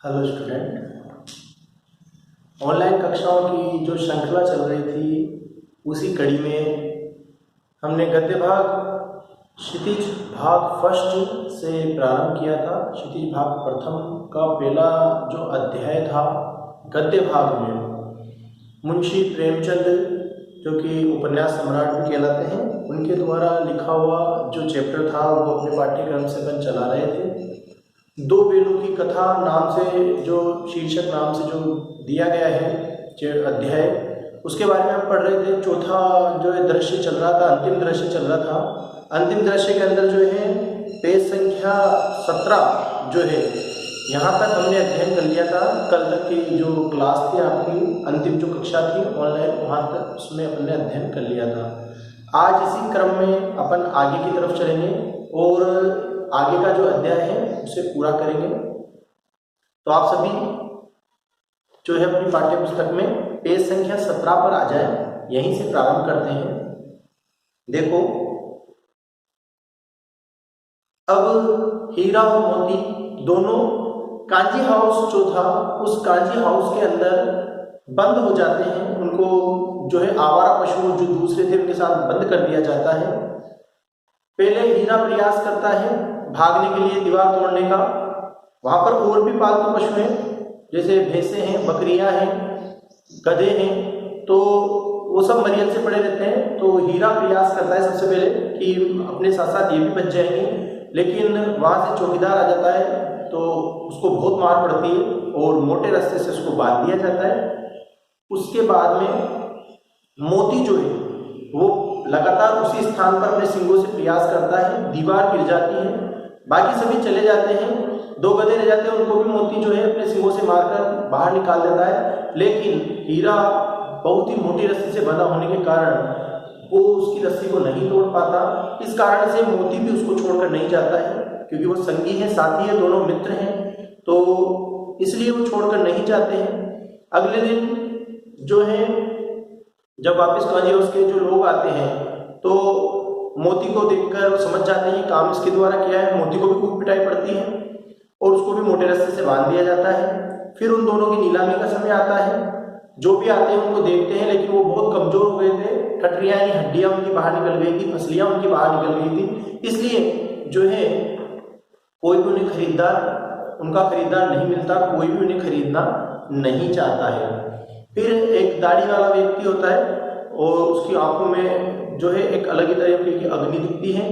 Hello student, online कक्षाओं की जो श्रृंखला चल रही थी उसी कड़ी में हमने गद्य भाग क्षितिज भाग फर्स्ट से प्रारंभ किया था। क्षितिज भाग प्रथम का पहला जो अध्याय था गद्य भाग में मुंशी प्रेमचंद जो कि उपन्यास सम्राट भी कहलाते हैं उनके द्वारा लिखा हुआ जो चैप्टर था वो अपने पाठ्यक्रम से अपन चला रहे थे। दो बेलों की कथा नाम से जो शीर्षक नाम से जो दिया गया है अध्याय, उसके बारे में हम पढ़ रहे थे। चौथा जो है दृश्य चल रहा था, अंतिम दृश्य चल रहा था। अंतिम दृश्य के अंदर जो है पेज संख्या 17 जो है यहाँ तक हमने अध्ययन कर लिया था। कल तक की जो क्लास थी आपकी अंतिम जो कक्षा थी ऑनलाइन, वहाँ तक उसमें अपन ने अध्ययन कर लिया था। आज इसी क्रम में अपन आगे की तरफ चलेंगे और आगे का जो अध्याय है उसे पूरा करेंगे। तो आप सभी जो है अपनी पाठ्य पुस्तक में पेज संख्या 17 पर आ जाए, यहीं से प्रारंभ करते हैं। देखो, अब हीरा और मोती दोनों कांजी हाउस जो था उस कांजी हाउस के अंदर बंद हो जाते हैं। उनको जो है आवारा पशु जो दूसरे थे उनके साथ बंद कर दिया जाता है। पहले हीरा प्रयास करता है भागने के लिए, दीवार तोड़ने का। वहां पर और भी पालतू पशु हैं जैसे भैंसे हैं, बकरियां हैं, गधे हैं, तो वो सब मरियल से पड़े रहते हैं। तो हीरा प्रयास करता है सबसे पहले कि अपने साथ साथ ये भी बच जाएंगे, लेकिन वहां से चौकीदार आ जाता है तो उसको बहुत मार पड़ती है और मोटे रास्ते से उसको बांध दिया जाता है। उसके बाद में मोती जो है वो लगातार उसी स्थान पर अपने सिंगों से प्रयास करता है, दीवार गिर जाती है, बाकी सभी चले जाते हैं। दो गधे रह जाते हैं, उनको भी मोती जो है अपने सिंगों से मारकर बाहर निकाल देता है। लेकिन हीरा बहुत ही मोटी रस्सी से बंधा होने के कारण वो उसकी रस्सी को नहीं तोड़ पाता। इस कारण से मोती भी उसको छोड़कर नहीं जाता है, क्योंकि वो संगी है, साथी है, दोनों मित्र हैं, तो इसलिए वो छोड़कर नहीं जाते हैं। अगले दिन जो है जब वापस कांजी हाउस के जो लोग आते हैं तो मोती को देखकर समझ जाते हैं काम इसके द्वारा किया है। मोती को भी खूब पिटाई पड़ती है और उसको भी मोटे रस्से से बांध दिया जाता है। फिर उन दोनों की नीलामी का समय आता है। जो भी आते हैं उनको देखते हैं, लेकिन वो बहुत कमजोर हो गए थे, कटरियां यानी हड्डियां उनकी बाहर निकल गई थी, फसलियां उनकी बाहर निकल गई थी। इसलिए जो है कोई भी उन्हें उनका खरीदार नहीं मिलता, कोई भी उन्हें खरीदना नहीं चाहता है। फिर एक दाढ़ी वाला व्यक्ति होता है और उसकी आंखों में जो है एक अलग ही तरीके की अग्नि दिखती है,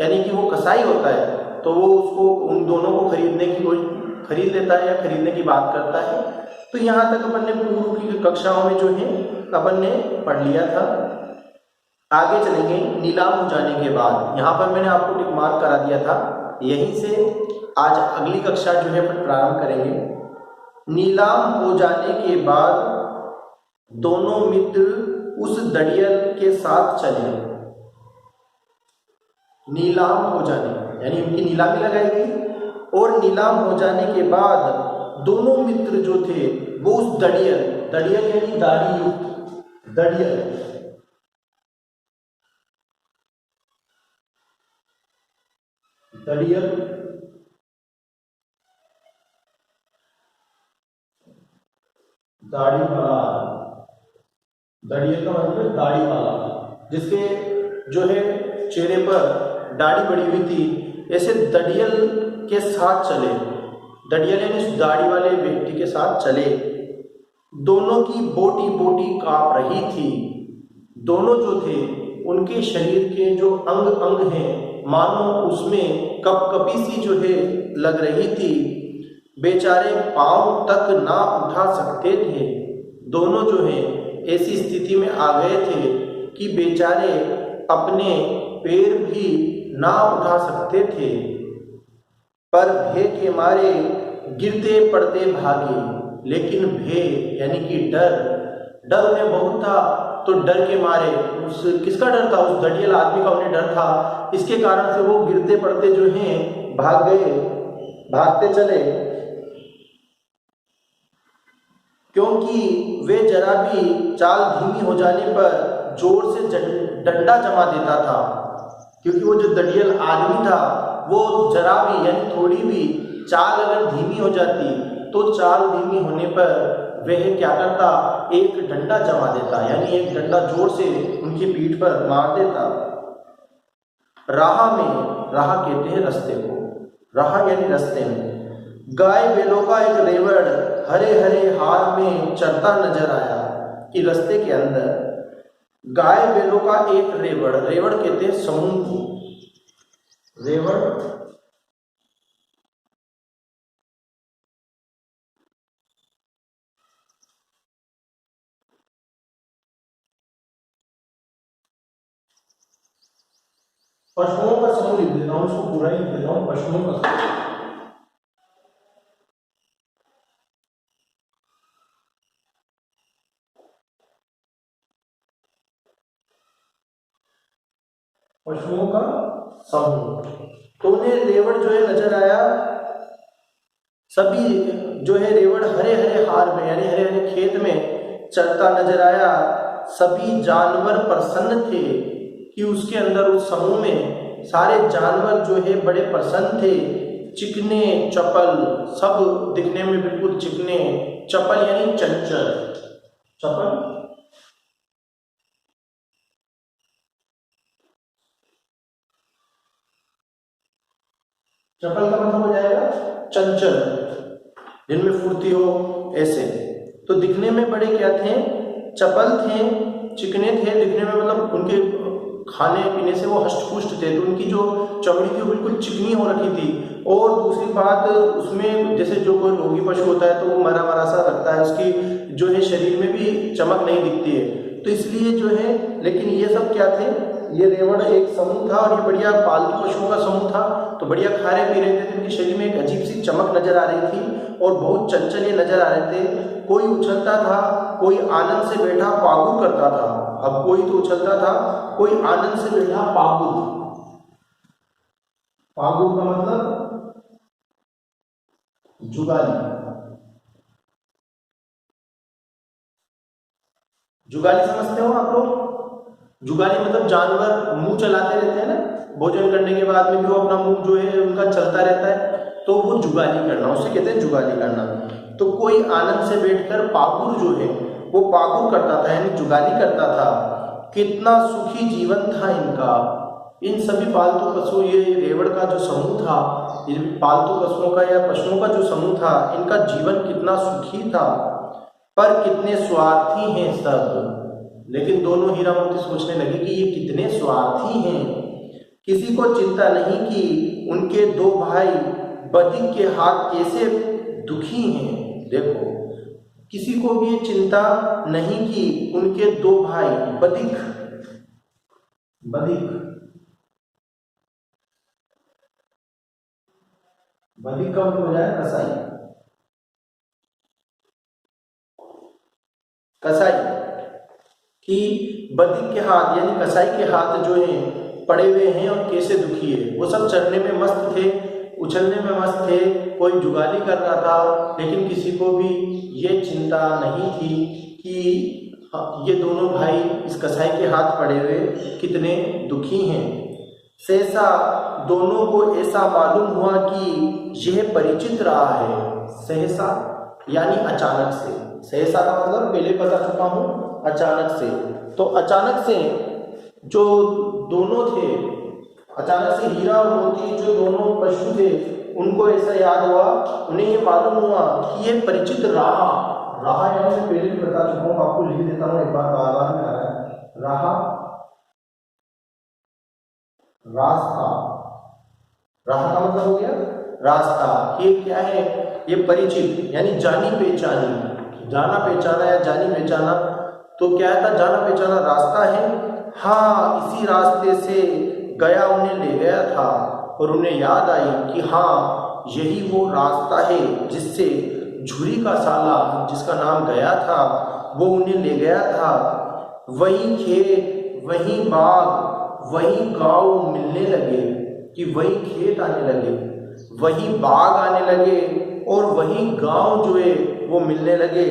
यानी कि वो कसाई होता है। तो वो उसको उन दोनों को खरीद लेता है या खरीदने की बात करता है। तो यहाँ तक अपन ने पूर्व की कक्षाओं में जो है अपन ने पढ़ लिया था। आगे चलेंगे नीलाम हो जाने के बाद। यहाँ पर मैंने आपको टिक मार्क करा दिया था, यहीं से आज अगली कक्षा जो है अपन प्रारंभ करेंगे। नीलाम हो जाने के बाद दोनों मित्र उस दड़ियल के साथ चले। नीलाम हो जाने यानी उनकी नीलामी लगाई गई और नीलाम हो जाने के बाद दोनों मित्र जो थे वो उस दड़ियल यानी दाढ़ी युक्त दड़ियल दाढ़ी वाला, दड़ियल का मतलब दाढ़ी वाला, जिसके जो है चेहरे पर दाढ़ी बड़ी हुई थी, ऐसे दड़ियल के साथ चले। दड़ियल यानी उस दाढ़ी वाले व्यक्ति के साथ चले। दोनों की बोटी कांप रही थी। दोनों जो थे उनके शरीर के जो अंग हैं मानो उसमें कपकपी सी जो है लग रही थी। बेचारे पांव तक ना उठा सकते थे। दोनों जो है ऐसी स्थिति में आ गए थे कि बेचारे अपने पैर भी ना उठा सकते थे, पर भय के मारे गिरते पड़ते भागे। लेकिन भय यानी कि डर उन्हें बहुत था, तो डर के मारे किसका डर था? उस दड़ियल आदमी का उन्हें डर था। इसके कारण से वो गिरते पड़ते जो हैं भाग गए, भागते चले, क्योंकि वे जरा भी चाल धीमी हो जाने पर जोर से डंडा जमा देता था। क्योंकि वो जो दड़ियल आदमी था वो जरा भी यानी थोड़ी भी चाल अगर धीमी हो जाती तो चाल धीमी होने पर वह क्या करता, एक डंडा जमा देता, यानी एक डंडा जोर से उनकी पीठ पर मार देता। राह में, राह कहते हैं रास्ते को, राह यानी रास्ते में गाय बैलों का एक रेवड़ हरे हरे हार में चरता नजर आया, कि रास्ते के अंदर गाय बैलों का एक रेवड़, रेवड़ कहते हैं समूह को, रेवड़ पशुओं का समूह लिख देता हूं, इसको पूरा ही लिख देता हूं, पशुओं का समूह। पशुओं का समूह, तो उन्हें रेवड़ जो है नजर आया, सभी जो है रेवड़ हरे हरे हार में यानी हरे हरे खेत में चलता नजर आया। सभी जानवर प्रसन्न थे, कि उसके अंदर उस समूह में सारे जानवर जो है बड़े प्रसन्न थे। चिकने चपल, सब दिखने में बिल्कुल चिकने, चपल यानी चंचल, चपल चपल का मतलब हो जाएगा चंचल, जिनमें फुर्ती हो ऐसे। तो दिखने में बड़े क्या थे, चपल थे, चिकने थे, दिखने में मतलब उनके खाने पीने से वो हष्ट-पुष्ट थे, तो उनकी जो चमड़ी थी वो बिल्कुल चिकनी हो रखी थी। और दूसरी बात, उसमें जैसे जो कोई रोगी पशु होता है तो वो मरा मरा सा लगता है, उसकी जो है शरीर में भी चमक नहीं दिखती है, तो इसलिए जो है, लेकिन ये सब क्या थे, ये रेवड़ एक समूह था और ये बढ़िया पालतू पशुओं का समूह था, तो बढ़िया खा रहे पी रहे थे, तो इनके शरीर में एक अजीब सी चमक नजर आ रही थी और बहुत चंचल ये नजर आ रहे थे। कोई उछलता था, कोई आनंद से बैठा पागुर करता था। अब कोई तो उछलता था, कोई आनंद से बैठा पागुर, पागुर का मतलब जुगाली, जुगाली समझते हो आप लोग? जुगाली मतलब जानवर मुंह चलाते रहते हैं ना, भोजन करने के बाद में भी वो अपना मुंह जो है उनका चलता रहता है, तो वो जुगाली करना, उसे कहते हैं जुगाली करना। तो कोई आनंद से बैठकर पागुर जो है वो पागुर करता था, यानी जुगाली करता था। कितना सुखी जीवन था इनका, इन सभी पालतू पशु, ये रेवड़ का जो समूह था, ये पालतू पशुओं का या पशुओं का जो समूह था, इनका जीवन कितना सुखी था, पर कितने स्वार्थी हैं सब। लेकिन दोनों हीरा मोती सोचने लगे कि ये कितने स्वार्थी हैं, किसी को चिंता नहीं कि उनके दो भाई बदिक के हाथ कैसे दुखी हैं। देखो, किसी को भी ये चिंता नहीं कि उनके दो भाई बदिक, बदिक, बदिक का मतलब हो जाए कसाई, कसाई कि बदिक के हाथ यानी कसाई के हाथ जो हैं पड़े हुए हैं और कैसे दुखी है। वो सब चलने में मस्त थे, उछलने में मस्त थे, कोई जुगाली कर रहा था, लेकिन किसी को भी ये चिंता नहीं थी कि ये दोनों भाई इस कसाई के हाथ पड़े हुए कितने दुखी हैं। सहसा दोनों को ऐसा मालूम हुआ कि यह परिचित रहा है। सहसा यानी अचानक से, सहसा का मतलब पहले बता चुका हूँ, अचानक से। तो अचानक से जो दोनों थे, अचानक से हीरा और मोती जो दोनों पशु थे, उनको ऐसा याद हुआ, उन्हें ये मालूम हुआ कि ये परिचित राह, राह यानी मैं पहले भी बता चुका हूँ, आपको लिख देता हूँ एक बार, बार बार में आ रहा है, राह रास्ता, राह का मतलब हो गया रास्ता। ये क्या है, ये परिचित यानी जानी पहचानी, जाना पहचाना या जानी पहचाना। तो क्या था, जाना पहचाना रास्ता है। हाँ, इसी रास्ते से गया उन्हें ले गया था और उन्हें याद आई कि हाँ, यही वो रास्ता है जिससे झुरी का साला, जिसका नाम गया था, वो उन्हें ले गया था। वही खेत, वही बाग, वही गांव मिलने लगे, कि वही खेत आने लगे, वही बाग आने लगे और वही गांव जो है वो मिलने लगे।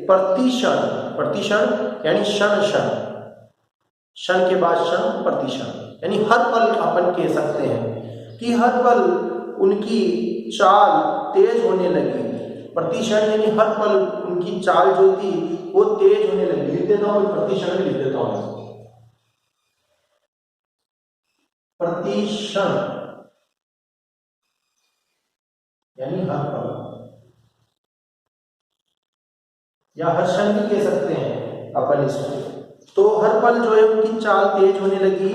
प्रतिक्षण, प्रतिक्षण यानी क्षण क्षण, क्षण के बाद क्षण, प्रतिक्षण यानी हर पल अपन कह सकते हैं कि हर पल उनकी चाल तेज होने लगी प्रतिक्षण यानी हर पल उनकी चाल जो थी वो तेज होने लगी। लिख देता हूँ, प्रतिक्षण लिख देता हूँ। प्रतिक्षण यानी हर पल, या हर क्षण भी कह सकते हैं अपन इसमें। तो हर पल जो है उनकी चाल तेज होने लगी,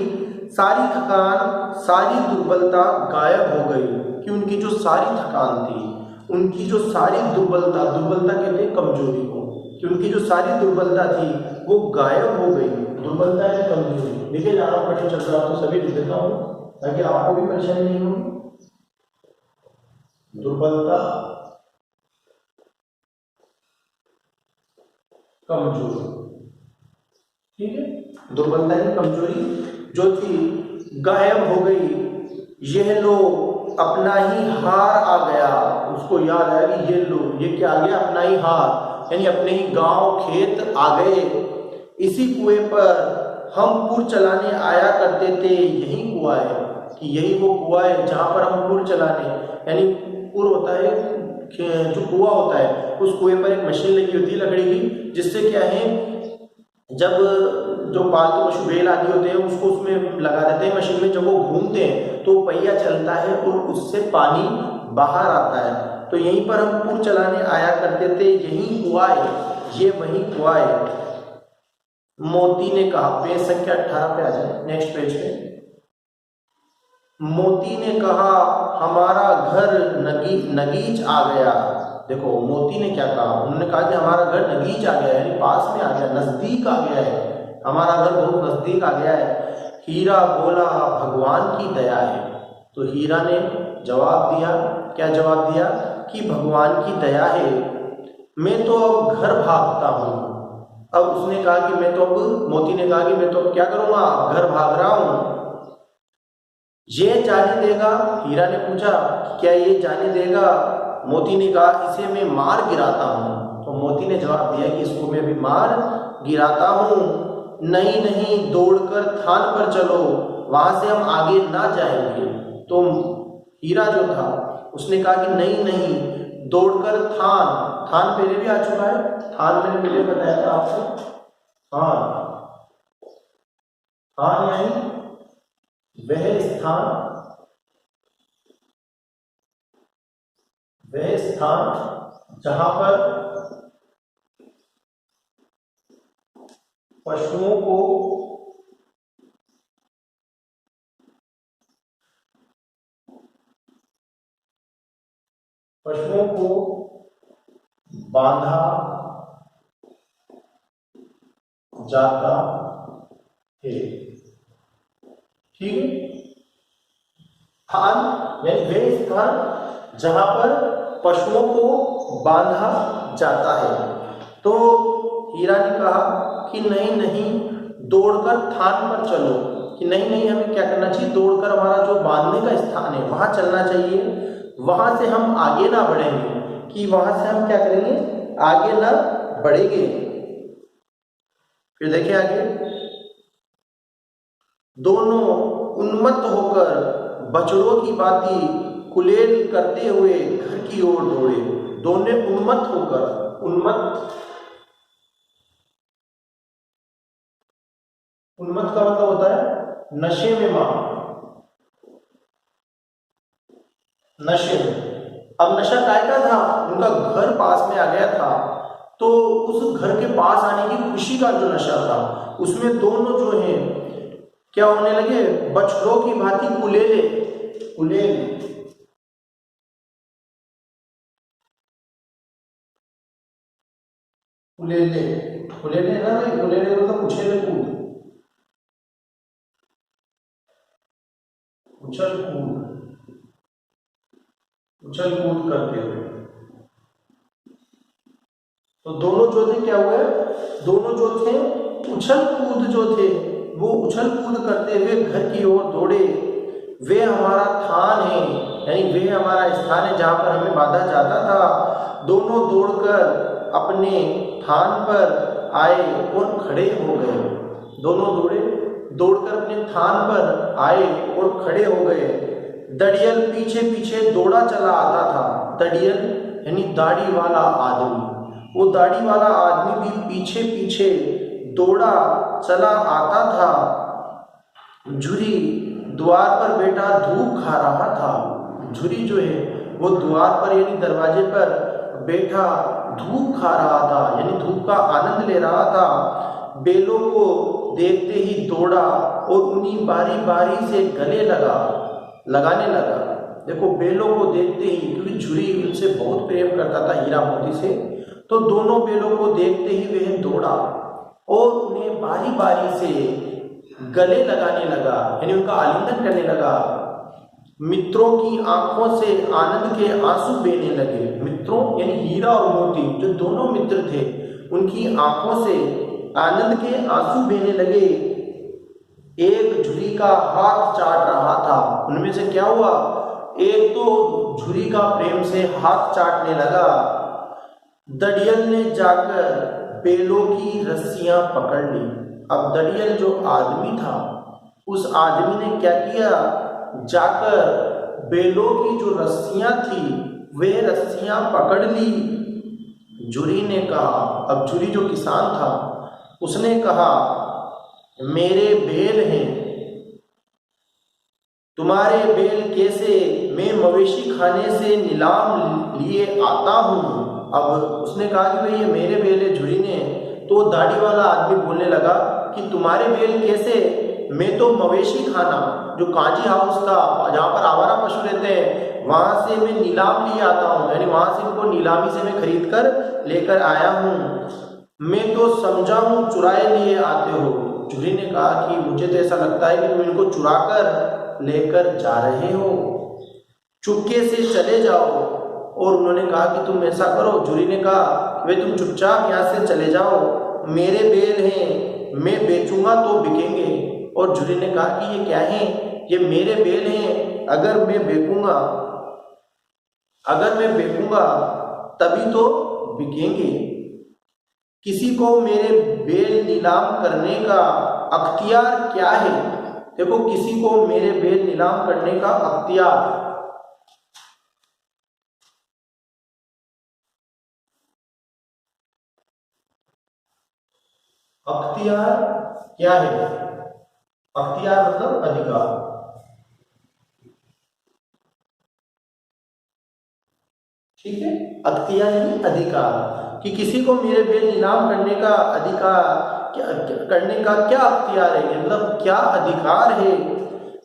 सारी थकान सारी दुर्बलता गायब हो गई। कि उनकी जो सारी थकान थी, उनकी जो सारी दुर्बलता, दुर्बलता कहते हैं कमजोरी को, कि उनकी जो सारी दुर्बलता थी वो गायब हो गई। दुर्बलता है कमजोरी, लिखे जा रहा हूँ, कठिन चल रहा तो सभी लिख देता हूँ ताकि आपको भी परेशानी नहीं हो। दुर्बलता, कमजोरी, ठीक है, दुर्बलता की कमजोरी जो थी गायब हो गई। यह लो अपना ही हार आ गया, उसको याद आया कि ये लो, ये क्या आ गया, अपना ही हार, यानी अपने ही गांव खेत आ गए। इसी कुएं पर हम पुर चलाने आया करते थे, यही कुआं है, कि यही वो कुआं है जहां पर हम पुर चलाने, यानी पुर होता है जो कुआं होता है, उस कुएं पर एक मशीन लगी होती है लकड़ी की, जिससे क्या है जब जो पालतू पशु बैल आदि होते हैं उसको उसमें लगा देते हैं मशीन में, जब वो घूमते हैं तो पहिया चलता है और उससे पानी बाहर आता है। तो यहीं पर हम पुर चलाने आया करते थे, यही कुआं है, ये वही कुआं है। मोती ने कहा, पेज संख्या 18 पे आ जाए, नेक्स्ट पेज पे। मोती ने कहा हमारा घर नगीच आ गया। देखो मोती ने क्या कहा, उन्होंने कहा कि हमारा घर नगीच आ गया, यानी पास में आ गया, नजदीक आ गया है, हमारा घर बहुत नजदीक आ गया है। हीरा बोला भगवान की दया है। तो हीरा ने जवाब दिया, क्या जवाब दिया, कि भगवान की दया है, मैं तो अब घर भागता हूँ। अब उसने कहा कि मैं तो अब, मोती ने कहा कि मैं तो अब क्या करूँगा, घर भाग रहा हूँ। ये जाने देगा, हीरा ने पूछा क्या ये जाने देगा। मोती ने कहा इसे मैं मार गिराता हूँ। तो मोती ने जवाब दिया कि इसको मैं अभी मार गिराता हूँ। नहीं नहीं, दौड़कर थान पर चलो, वहां से हम आगे ना जाएंगे। तो हीरा जो था उसने कहा कि नहीं नहीं, दौड़कर थान, थान पहले भी आ चुका है, थान मैंने पहले बताया था आपको, थान, थान यानी वह स्थान, वह स्थान जहां पर पशुओं को बांधा जाता है, ठीक है। स्थान यानी वह स्थान जहां पर पशुओं को बांधा जाता है। तो हीरा ने कहा कि नहीं नहीं, दौड़कर थान पर चलो, कि नहीं नहीं हमें क्या करना चाहिए, दौड़कर हमारा जो बांधने का स्थान है वहां चलना चाहिए, वहां से हम आगे ना बढ़ेंगे, कि वहां से हम क्या करेंगे, आगे ना बढ़ेंगे। फिर देखिए आगे, दोनों उन्मत्त होकर बछड़ों की बाती कुलेल करते हुए घर की ओर दौड़े। दोनों उन्मत्त होकर, उन्मत्त, उन्मत्त का मतलब होता है नशे में मां, नशे में। अब नशा काय का था, उनका घर पास में आ गया था, तो उस घर के पास आने की खुशी का जो नशा था उसमें दोनों जो है क्या होने लगे, बछड़ों की भांति कुलेले, कुलेल, कुलेले, कुलेले ना भाई, कुलेले मतलब उछेले कूद, उछल कूद, उछल कूद करते हुए। तो दोनों जो थे क्या हुए, दोनों जो थे उछल कूद जो थे वो उछल कूद करते हुए घर की ओर दौड़े। वे हमारा थान है, यानी वे हमारा स्थान है जहां पर हमें बांधा जाता था। दोनों दौड़कर अपने थान पर आए और खड़े हो गए। दोनों दौड़े, दौड़कर अपने थान पर आए और खड़े हो गए। दड़ियल पीछे पीछे दौड़ा चला आता था। दड़ियल यानी दाढ़ी वाला आदमी, वो दाढ़ी वाला आदमी भी पीछे पीछे दौड़ा चला आता था। झुरी द्वार पर बैठा धूप खा रहा था। झुरी जो है वो द्वार पर यानी दरवाजे पर बैठा धूप खा रहा था, यानी धूप का आनंद ले रहा था। बेलों को देखते ही दौड़ा और उन्हीं बारी बारी से गले लगाने लगा। देखो, बेलों को देखते ही, क्योंकि झुरी उनसे बहुत प्रेम करता था, हीरा मोती से, तो दोनों बेलों को देखते ही वह दौड़ा और उन्हें बारी बारी से गले लगाने लगा, यानी उनका आलिंगन करने लगा। मित्रों की आंखों से आनंद के आंसू बहने लगे। मित्रों यानी हीरा और मोती, जो दोनों मित्र थे, उनकी आंखों से आनंद के आंसू बहने लगे। एक झुरी का हाथ चाट रहा था। उनमें से क्या हुआ, एक तो झुरी का प्रेम से हाथ चाटने लगा। दड़ियल ने जाकर बेलों की रस्सियां पकड़ ली। अब दड़ियल जो आदमी था, उस आदमी ने क्या किया, जाकर बेलों की जो रस्सियां थी वे रस्सियां पकड़ ली। झुरी ने कहा, अब झुरी जो किसान था उसने कहा, मेरे बेल हैं, तुम्हारे बेल कैसे, मैं मवेशी खाने से नीलाम लिए आता हूँ। अब उसने कहा कि भाई ये मेरे बेल है, झुरी ने। तो दाढ़ी वाला आदमी बोलने लगा कि तुम्हारे बेल कैसे, मैं तो मवेशी खाना, जो कांजी हाउस था जहाँ पर आवारा पशु रहते हैं, वहाँ से मैं नीलाम लिए आता हूँ, यानी वहाँ से इनको नीलामी से मैं खरीद कर लेकर आया हूँ। मैं तो समझा हूँ चुराए लिए आते हो। झुरी ने कहा कि मुझे तो ऐसा लगता है कि तुम इनको चुरा कर लेकर जा रहे हो, चुपके से चले जाओ। और उन्होंने कहा कि तुम ऐसा करो, झुरी ने कहा वे तुम चुपचाप यहाँ से चले जाओ, मेरे बेल हैं, मैं बेचूंगा तो बिकेंगे। और झुरी ने कहा कि ये क्या है, ये मेरे बेल हैं, अगर मैं बेचूंगा तभी तो बिकेंगे। किसी को मेरे बेल नीलाम करने का अख्तियार क्या है। देखो, किसी को मेरे बेल नीलाम करने का अख्तियार, अख्तियार क्या है, अख्तियार मतलब अधिकार। ठीक है, अख्तियार यानी अधिकार, कि किसी को मेरे बेल नीलाम करने का अधिकार, करने का क्या अख्तियार है, मतलब क्या अधिकार है।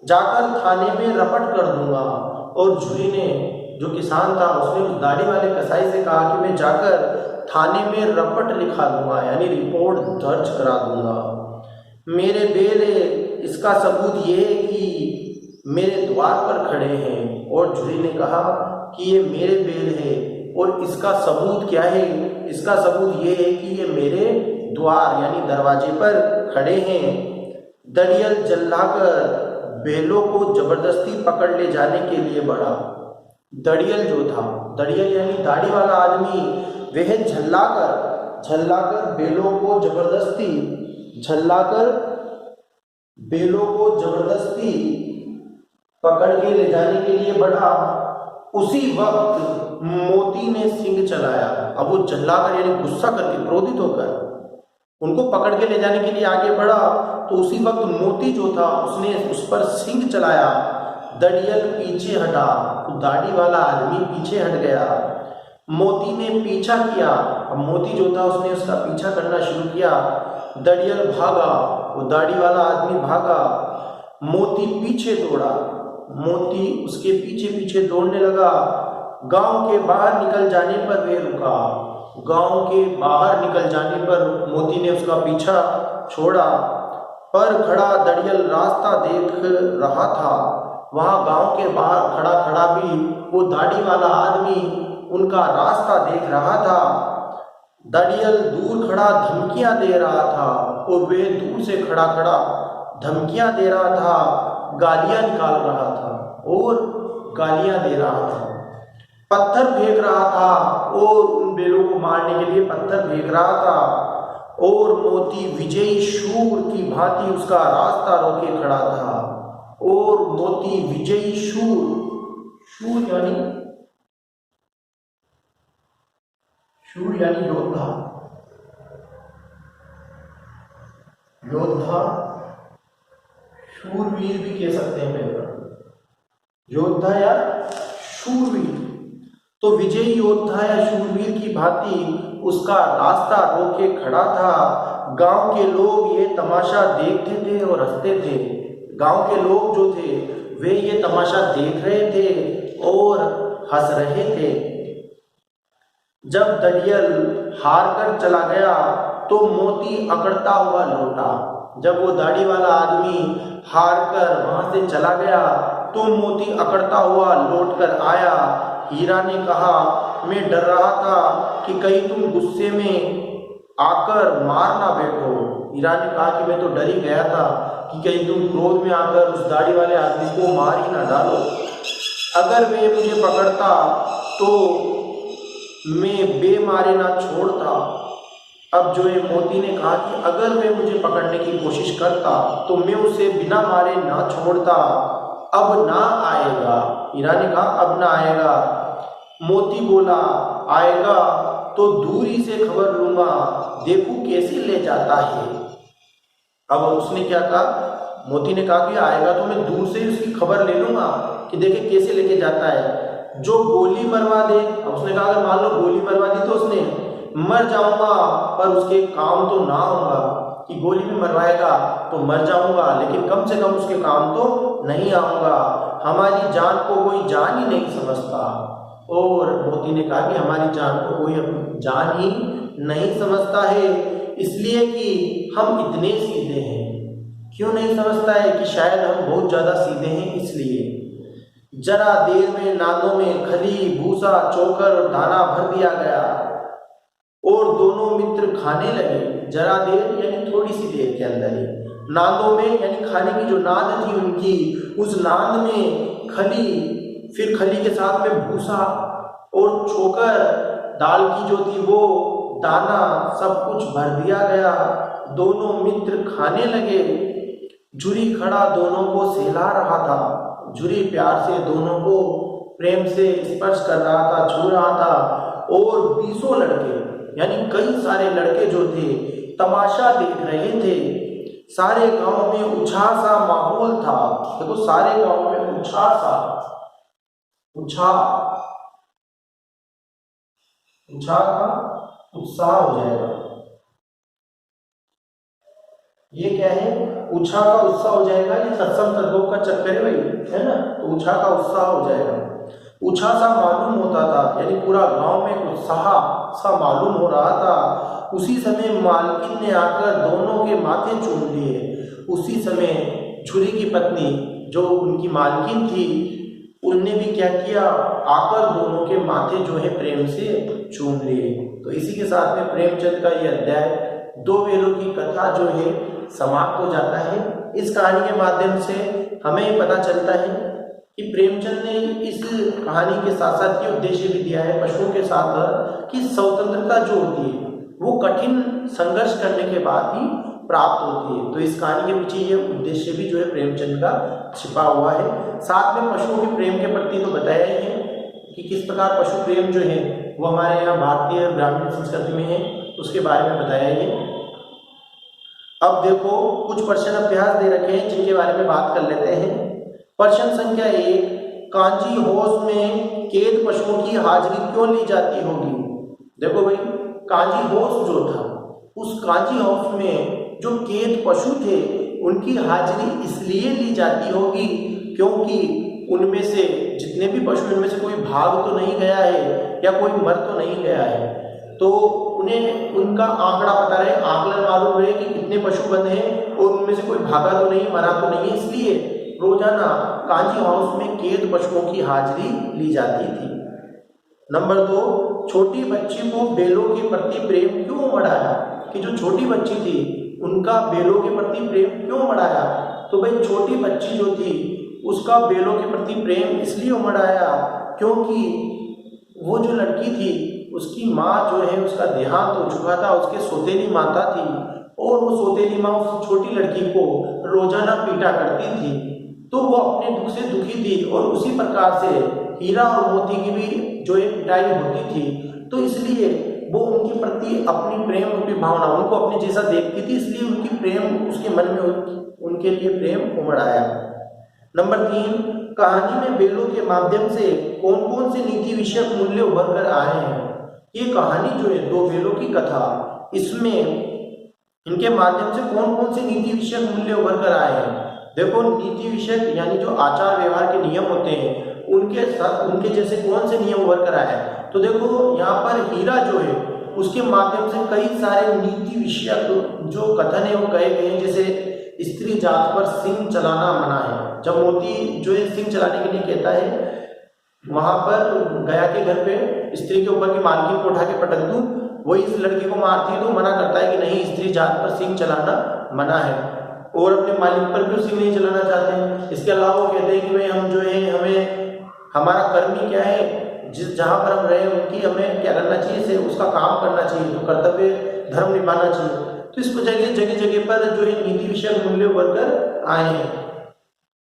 जाकर थाने में रपट कर दूंगा। और झुरी ने, जो किसान था, उसने उस दाढ़ी वाले कसाई से कहा कि मैं जाकर थाने में रपट लिखा दूंगा, यानी रिपोर्ट दर्ज करा दूंगा। मेरे बेल है, इसका सबूत ये है कि मेरे द्वार पर खड़े हैं। और झुरी ने कहा कि ये मेरे बेल है, और इसका सबूत क्या है, इसका सबूत ये है कि ये मेरे द्वार यानी दरवाजे पर खड़े हैं। दड़ियल जल्लाकर बेलों को जबरदस्ती पकड़ ले जाने के लिए बढ़ा। दड़ियल जो था, दड़ियल यानी दाढ़ी वाला आदमी, वह झल्लाकर बेलों को जबरदस्ती पकड़ के ले जाने के लिए बढ़ा। उसी वक्त मोती ने सिंग चलाया। अब वो झल्लाकर यानी गुस्सा करके, क्रोधित होकर उनको पकड़ के ले जाने के लिए आगे बढ़ा, तो उसी वक्त मोती जो था उसने उस पर सिंग चलाया। दड़ियल पीछे हटा, तो दाढ़ी वाला आदमी पीछे हट गया। मोती ने पीछा किया। अब मोती जो था उसने उसका पीछा करना शुरू किया। दड़ियल भागा, वो दाढ़ी वाला आदमी भागा। मोती पीछे दौड़ा, मोती उसके पीछे पीछे दौड़ने लगा। गांव के बाहर निकल जाने पर वे रुका। गांव के बाहर निकल जाने पर मोती ने उसका पीछा छोड़ा। पर खड़ा दड़ियल रास्ता देख रहा था। वहां गांव के बाहर खड़ा खड़ा भी वो दाढ़ी वाला आदमी उनका रास्ता देख रहा था। दड़ियल दूर खड़ा धमकियां दे रहा था, और वे दूर से खड़ा खड़ा धमकियां दे रहा था, गालियां निकाल रहा था और गालियां दे रहा था, पत्थर फेंक रहा था, और उन बेलों को मारने के लिए पत्थर फेंक रहा था। और मोती विजयी शूर की भांति उसका रास्ता रोके खड़ा था। और मोती विजयी शूर यानी शूर यानी योद्धा, योद्धा, शूरवीर भी कह सकते हैं कई बार, योद्धा या शूरवीर। तो विजयी योद्धा या शूरवीर की भांति उसका रास्ता रोके खड़ा था। गांव के लोग ये तमाशा देखते थे और हंसते थे। गांव के लोग जो थे वे ये तमाशा देख रहे थे और हंस रहे थे। जब दरियल हार कर चला गया तो मोती अकड़ता हुआ लौटा। जब वो दाढ़ी वाला आदमी हार कर वहां से चला गया तो मोती अकड़ता हुआ लौट कर आया। हीरा ने कहा, मैं डर रहा था कि कहीं तुम गुस्से में आकर मार ना बैठो। हीरा ने कहा कि मैं तो डर ही गया था कि कहीं तुम क्रोध में आकर उस दाढ़ी वाले आदमी को मार ही ना डालो। अगर वे मुझे पकड़ता तो मैं बेमारे ना छोड़ता। अब जो है मोती ने कहा कि अगर वे मुझे पकड़ने की कोशिश करता तो मैं उसे बिना मारे ना छोड़ता। अब ना आएगा। हीरा ने कहा अब ना आएगा। मोती बोला, आएगा तो दूरी से खबर लूंगा, देखूं कैसे ले जाता है। अब उसने क्या कहा, मोती ने कहा कि आएगा तो मैं दूर से ही उसकी खबर ले लूंगा कि देखे कैसे लेके जाता है। जो गोली मरवा दे, अब उसने कहा अगर मान लो गोली मरवा दी तो उसने मर जाऊंगा पर उसके काम तो ना आऊंगा, कि गोली भी मरवाएगा तो मर जाऊंगा लेकिन कम से कम उसके काम तो नहीं आऊंगा। हमारी जान को कोई जान ही नहीं समझता। और मोती ने कहा कि हमारी जान को कोई जान ही नहीं समझता है, इसलिए कि हम इतने सीधे हैं। क्यों नहीं समझता है? कि शायद हम बहुत ज्यादा सीधे हैं इसलिए। जरा देर में नादों में खली, भूसा, चोकर और दाना भर दिया गया और दोनों मित्र खाने लगे। जरा देर यानी थोड़ी सी देर के अंदर ही। नादों में यानी खाने की जो नाद थी उनकी, उस नाद में खली, फिर खली के साथ में भूसा और चोकर, दाल की जो थी वो, दाना, सब कुछ भर दिया गया। दोनों मित्र खाने लगे। झुरी खड़ा दोनों को सहला रहा था। झुरी प्यार से दोनों को प्रेम से स्पर्श कर रहा था, छू रहा था। और 20 लड़के यानी कई सारे लड़के जो थे तमाशा देख रहे थे। सारे गांव में उत्साह सा माहौल था। देखो सारे गांव में उत्साह सा, उत्साह हो जाएगा। ये क्या है? उत्साह का उत्साह हो जाएगा। ये तत्सम तद्भव का चक्कर है भाई, है ना? तो उत्साह का उत्साह हो जाएगा। उत्साह सा मालूम होता था यानी पूरा गांव में उत्साह सा मालूम हो रहा था। उसी समय मालकिन ने आकर दोनों के माथे चूम लिए। उसी समय झुरी की पत्नी जो उनकी मालकिन थी उनने भी क्या किया, आकर दोनों के माथे जो है प्रेम से चूम लिए। तो इसी के साथ में प्रेमचंद का ये अध्याय दो बेलों की कथा जो है समाप्त हो जाता है। इस कहानी के माध्यम से हमें पता चलता है कि प्रेमचंद ने इस कहानी के साथ साथ ये उद्देश्य भी दिया है पशुओं के साथ कि स्वतंत्रता जो होती है वो कठिन संघर्ष करने के बाद ही प्राप्त होती है। तो इस कहानी के पीछे ये उद्देश्य भी जो है प्रेमचंद का छिपा हुआ है। साथ में पशुओं के प्रेम के प्रति तो बताया ही है कि किस प्रकार पशु प्रेम जो है वो हमारे यहाँ भारतीय ग्रामीण संस्कृति में है, उसके बारे में बताया ही है। अब देखो कुछ प्रश्न अभ्यास दे रखे हैं जिनके बारे में बात कर लेते हैं। प्रश्न संख्या 1, कांजी हाउस में कैद पशुओं की हाजिरी क्यों ली जाती होगी? देखो भाई, कांजी हाउस जो था उस कांजी हाउस में जो कैद पशु थे उनकी हाजिरी इसलिए ली जाती होगी क्योंकि उनमें से जितने भी पशु, इनमें से कोई भाग तो नहीं गया है या कोई मर तो नहीं गया है, तो उन्हें उनका आंकड़ा पता रहे, आकलन मालूम रहे कि कितने पशु बंधे हैं और उनमें से कोई भागा तो नहीं, मरा तो नहीं है। इसलिए रोजाना कांजी हाउस में कैद पशुओं की हाजिरी ली जाती थी। नंबर 2, छोटी बच्ची को बेलों के प्रति प्रेम क्यों बढ़ाया? कि जो छोटी बच्ची थी उनका बेलों के प्रति प्रेम क्यों बढ़ाया? तो भाई छोटी बच्ची जो थी उसका बेलों के प्रति प्रेम इसलिए बढ़ाया क्योंकि वो जो लड़की थी उसकी माँ जो है उसका देहांत हो चुका था, उसके सौतेली माता थी और वो सौतेली माँ उस छोटी लड़की को रोजाना पीटा करती थी। तो वो अपने दुख से दुखी थी और उसी प्रकार से हीरा और मोती की भी जो है पिटाई होती थी। तो इसलिए वो उनके प्रति अपनी प्रेम रूपी भावना, उनको अपने जैसा देखती थी, इसलिए उनकी प्रेम उसके मन में उनके लिए प्रेम उमड़ आया। नंबर 3, कहानी में बेलों के माध्यम से कौन कौन से नीति विषयक मूल्य उभर कर आए हैं। ये कहानी जो है दो बेलों की कथा, इसमें इनके माध्यम से कौन कौन से नीति विषयक मूल्य उभर कर आए हैं। देखो, नीति विषयक यानी जो आचार व्यवहार के नियम होते हैं उनके जैसे कौन से नियम उभर कर आए हैं। तो देखो, यहाँ पर हीरा जो है उसके माध्यम से कई सारे नीति विषयक जो कथन है वो कहे गए हैं। जैसे स्त्री जात पर सिंह चलाना मना है। जब मोती जो है सिंह चलाने के लिए कहता है, वहां पर गया के घर पे स्त्री के ऊपर की मालकिन को उठा के पटक दूं, वही इस लड़के को मारती है तो मना करता है कि नहीं, स्त्री जात पर सिंह चलाना मना है, और अपने मालिक पर भी सिंह नहीं चलाना चाहते हैं। इसके अलावा वो कहते हैं कि भाई हम जो है, हमें हमारा कर्म ही क्या है, जहाँ पर हम रहे उनकी हमें क्या करना चाहिए, से उसका काम करना चाहिए, तो कर्तव्य धर्म निभाना चाहिए। तो इस वजह से जगह जगह पर जो है नीति विषयक मूल्य उभर कर आए हैं।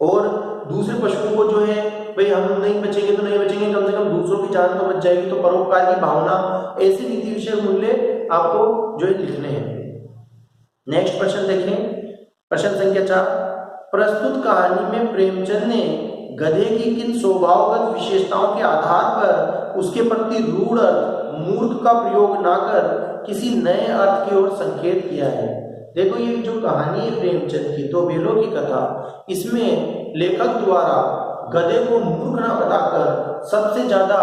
और दूसरे पशुओं को जो है भाई हम नहीं बचेंगे तो नहीं बचेंगे, कम से कम दूसरों की जान तो बच जाएगी, तो परोपकार की भावना, ऐसे नीति विषयक मूल्य आपको जो है लिखने हैं। नेक्स्ट प्रश्न देखें, प्रश्न संख्या 4, प्रस्तुत कहानी में प्रेमचंद ने गधे की किन स्वभावगत विशेषताओं के आधार पर उसके प्रति रूढ़ अर्थ मूर्ख का प्रयोग ना कर किसी नए अर्थ की ओर संकेत किया है। देखो, ये जो कहानी है प्रेमचंद की दो बेलों की कथा, इसमें लेखक द्वारा गधे को मूर्ख ना बताकर सबसे ज्यादा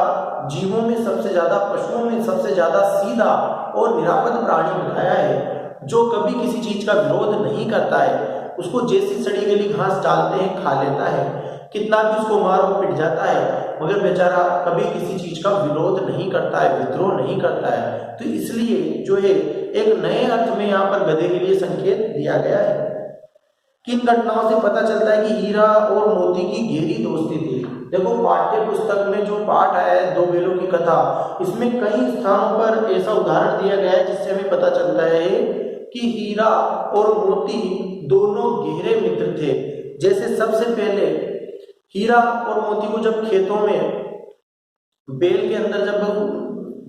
जीवों में, सबसे ज्यादा पशुओं में सबसे ज्यादा सीधा और निरापद प्राणी बताया है, जो कभी किसी चीज का विरोध नहीं करता है। उसको जैसी सड़ी गली घास डालते हैं खा लेता है, कितना भी उसको मारो पिट जाता है, मगर बेचारा कभी किसी चीज का विरोध नहीं करता है, विद्रोह नहीं करता है। तो इसलिए जो है एक नए अर्थ में यहाँ पर गधे के लिए संकेत दिया गया है। किन घटनाओं से पता चलता है कि हीरा और मोती की गहरी दोस्ती थी। देखो, पाठ्य पुस्तक में जो पाठ आया है दो बेलों की कथा, इसमें कई स्थानों पर ऐसा उदाहरण दिया गया है जिससे हमें पता चलता है कि हीरा और मोती दोनों गहरे मित्र थे। जैसे सबसे पहले हीरा और मोती को जब खेतों में बेल के अंदर, जब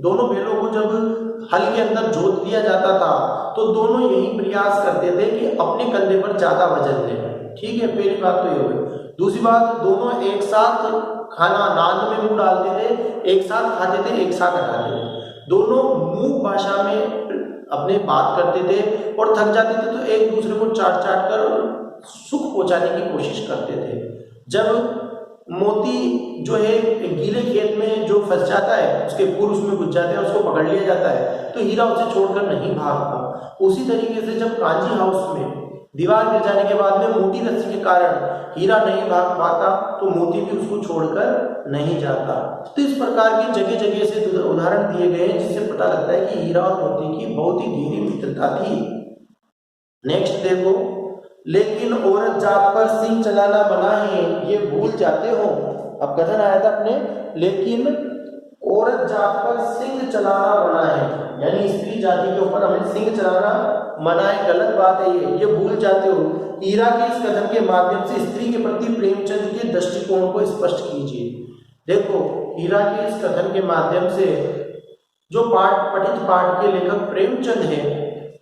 दोनों बेलों को जब हल के अंदर जोत दिया जाता था, तो दोनों यही प्रयास करते थे कि अपने कंधे पर ज्यादा वजन लें। ठीक है, पहली बात तो ये हो गई। दूसरी बात, दोनों एक साथ खाना नाद में मुंह डालते थे, एक साथ खाते थे, एक साथ हटाते थे। दोनों मूक भाषा में अपने बात करते थे, और थक जाते थे तो एक दूसरे को चाट चाट कर सुख पहुंचाने की कोशिश करते थे। जब मोती जो है गीले खेत में जो फंस जाता है, उसके फूल उसमें घुस जाते हैं, उसको पकड़ लिया जाता है, तो हीरा उसे छोड़कर नहीं भागता। उसी तरीके से जब कांजी हाउस में दीवार गिर जाने के बाद में मोटी रस्सी के कारण हीरा नहीं भाग पाता, तो मोती भी उसको छोड़कर नहीं जाता। तो इस प्रकार की जगह जगह से उदाहरण दिए गए हैं जिससे पता लगता है कि हीरा और मोती की बहुत ही गहरी मित्रता थी। नेक्स्ट देखो, लेकिन औरत जात पर सिंह चलाना मना है, ये भूल जाते हो। अब कथन आया था अपने, लेकिन औरत जात पर सिंह चलाना मना है, यानी स्त्री जाति के ऊपर हमें सिंह चलाना मना है, गलत बात है, ये भूल जाते हो। हीरा के इस कथन के माध्यम से स्त्री के प्रति प्रेमचंद के दृष्टिकोण को स्पष्ट कीजिए। देखो, हीरा के इस कथन के माध्यम से जो पठित पाठ के लेखक प्रेमचंद हैं,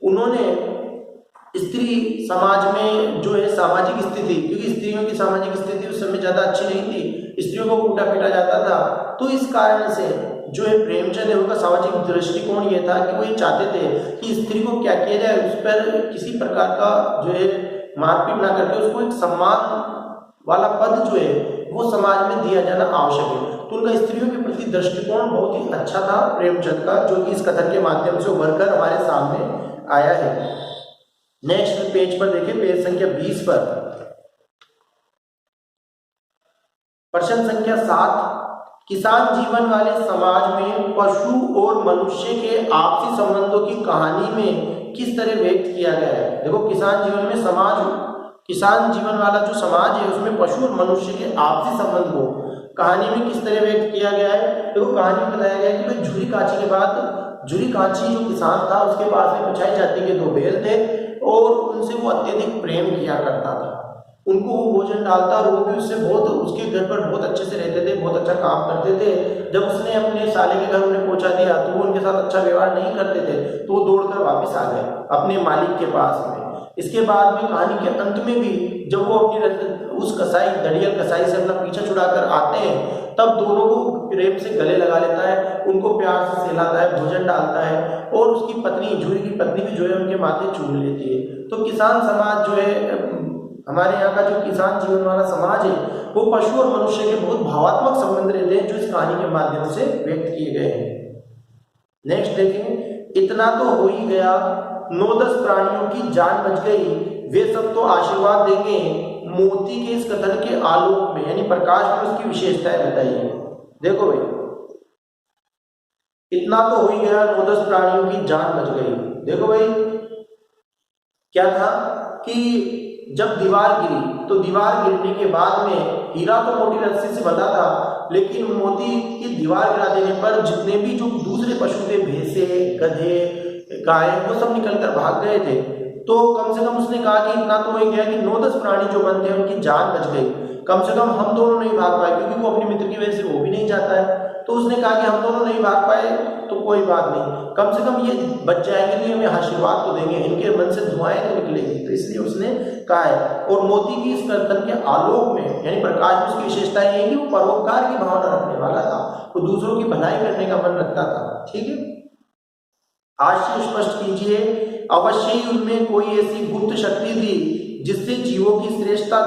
उन्होंने स्त्री समाज में जो है सामाजिक स्थिति, क्योंकि स्त्रियों की सामाजिक स्थिति उस समय ज्यादा अच्छी नहीं थी, स्त्रियों को कूटा पीटा जाता था, तो इस कारण से जो है प्रेमचंद है उनका सामाजिक दृष्टिकोण ये था कि वो ये चाहते थे कि स्त्री को क्या किया जाए, उस पर किसी प्रकार का जो है मारपीट ना करके उसको एक सम्मान वाला पद जो है वो समाज में दिया जाना आवश्यक है। तो उनका स्त्रियों के प्रति दृष्टिकोण बहुत ही अच्छा था प्रेमचंद का, जो कि इस कथन के माध्यम से उभरकर हमारे सामने आया है। नेक्स्ट पेज पर देखिए, पेज संख्या 20 पर प्रश्न संख्या 7, किसान जीवन वाले समाज में पशु और मनुष्य के आपसी संबंधों की कहानी में किस तरह व्यक्त किया गया है। देखो, किसान जीवन में किसान जीवन वाला जो समाज है उसमें पशु और मनुष्य के आपसी संबंध को कहानी में किस तरह व्यक्त किया गया है। देखो, कहानी में बताया गया है कि भाई झुरी कांची के बाद झुरी कांची जो किसान था उसके पास में बिछाई जाती के 2 बैल थे और उनसे वो अत्यधिक प्रेम किया करता था। उनको वो भोजन डालता और वो भी उससे बहुत, उसके घर पर बहुत अच्छे से रहते थे, बहुत अच्छा काम करते थे। जब उसने अपने साले के घर उन्हें पहुंचा दिया तो वो उनके साथ अच्छा व्यवहार नहीं करते थे, तो वो दौड़कर वापस आ गए अपने मालिक के पास में। इसके बाद में कहानी के अंत में भी जब वो अपनी उस कसाई, दड़ियल कसाई से अपना पीछा छुड़ाकर आते हैं, तब दोनों को प्रेम से गले लगा लेता है, उनको प्यार से सहलाता है, भोजन डालता है, और उसकी पत्नी, जूही की पत्नी भी जो है उनके माथे चूम लेती है। तो किसान समाज जो है, हमारे यहाँ का जो किसान जीवन वाला समाज है, वो पशु और मनुष्य के बहुत भावात्मक संबंध रहते हैं जो इस कहानी के माध्यम से व्यक्त किए गए हैं। नेक्स्ट देखें, इतना तो हो ही गया, 9-10 प्राणियों की जान बच गई, वे सब तो आशीर्वाद देंगे मोती के इस कथन के आलोक में, यानी प्रकाश में उसकी विशेषताएं बताइए। देखो भाई, इतना तो हो ही गया, 9-10 प्राणियों की जान बच गई। देखो भाई, क्या था कि जब दीवार गिरी, तो दीवार गिरने के बाद में हीरा तो मोटी रस्सी से बंधा था, लेकिन मोती की दीवार गिरा देने पर जितने भी जो दूसरे पशु थे, भैंसे, गधे, गाय, वो सब निकलकर भाग गए थे। तो कम से कम उसने कहा कि इतना तो हो ही गया कि 9-10 प्राणी जो बनते हैं उनकी जान बच गई। कम से कम हम दोनों नहीं भाग पाए, क्योंकि वो अपने मित्र की वजह से वो भी नहीं जाता है। तो उसने कहा कि हम दोनों नहीं भाग पाए तो कोई बात नहीं, कम से कम ये बच जाएंगे तो ये हमें आशीर्वाद तो देंगे, इनके मन से धुआएं तो निकलेगी। तो इसलिए उसने कहा है। और मोती की इस कर्तन के आलोक में, यानी प्रकाश में, उसकी विशेषता ये है कि वो परोपकार की भावना रखने वाला था, वो दूसरों की भलाई करने का मन रखता था। ठीक है, आज से स्पष्ट कीजिए, अवश्य ही उनमें कोई ऐसी गुप्त शक्ति थी जिससे जीवों की श्रेष्ठता